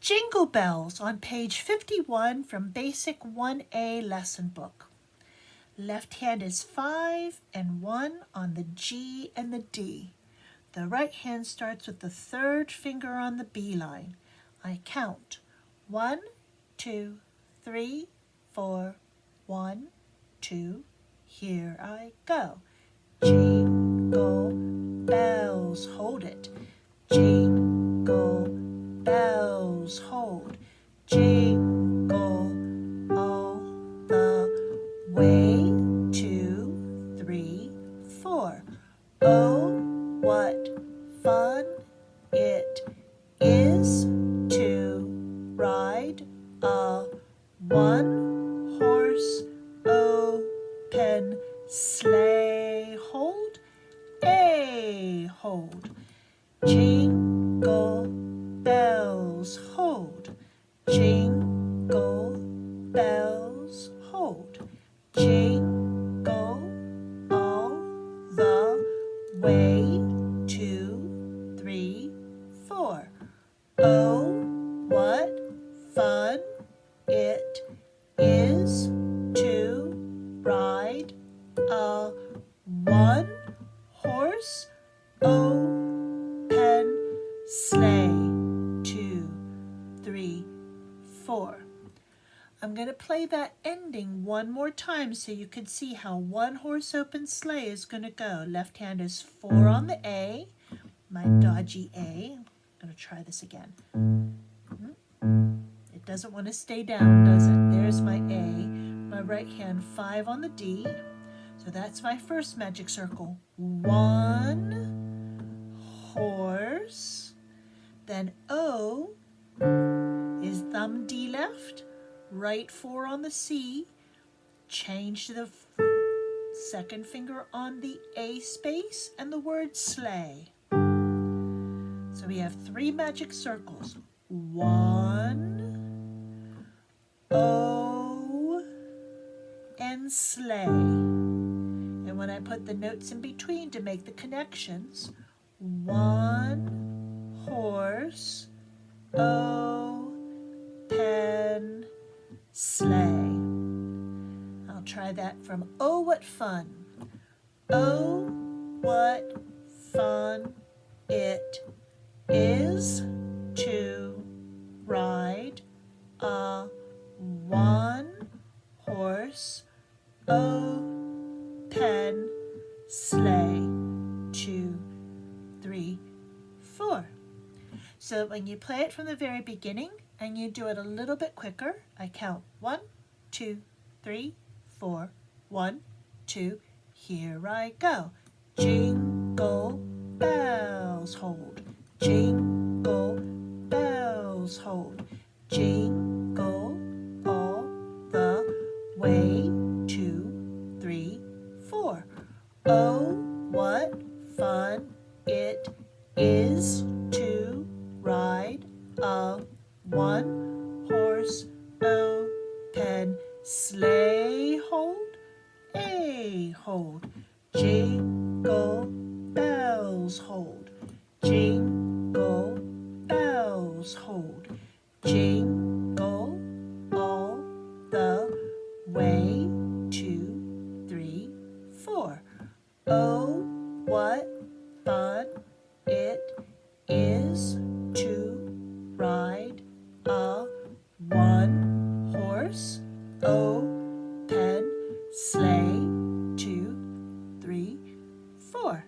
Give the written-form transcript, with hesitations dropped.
Jingle Bells on page 51 from Basic 1A Lesson Book. Left hand is 5 and 1 on the G and the D. The right hand starts with the third finger on the B line. I count 1, 2, 3, 4, 1, 2, here I go. Jingle bells, hold it. Jingle bells, hold. Jingle all the way. 2, 3, 4. Oh, what fun it is to ride a one-horse open sleigh. Hold, a hold. Jingle bells, hold. Jingle bells, hold. Jingle all the way. 2, 3, 4. Oh, what fun it is to ride a one-horse open sleigh. 2, 3, 4. I'm going to play that ending one more time so you can see how one-horse open sleigh is going to go. Left hand is 4 on the A, my dodgy A. I'm going to try this again. It doesn't want to stay down, does it? There's my A. My right hand 5 on the D. So that's my first magic circle. 1 horse. Then O is thumb D left, right 4 on the C. Change to the second finger on the A space and the word sleigh. So we have 3 magic circles. 1, O, and sleigh. And when I put the notes in between to make the connections, 1 horse, open sleigh. I'll try that from Oh, what fun. Oh, what fun it is to ride a one-horse open sleigh. 2, 3, 4. So when you play it from the very beginning and you do it a little bit quicker, I count 1, 2, 3, 4, 1, 2, here I go. Jingle bells, hold. Jingle bells, hold. Jingle all the way. 2, 3, 4. Oh, what fun it is to ride a one-horse open sleigh. Hold, a hold. Jingle bells, hold. Jingle bells, hold. Jingle all the way. 2, 3, 4. Oh, what fun it is to ride a one-horse open sleigh. 2, 3, 4.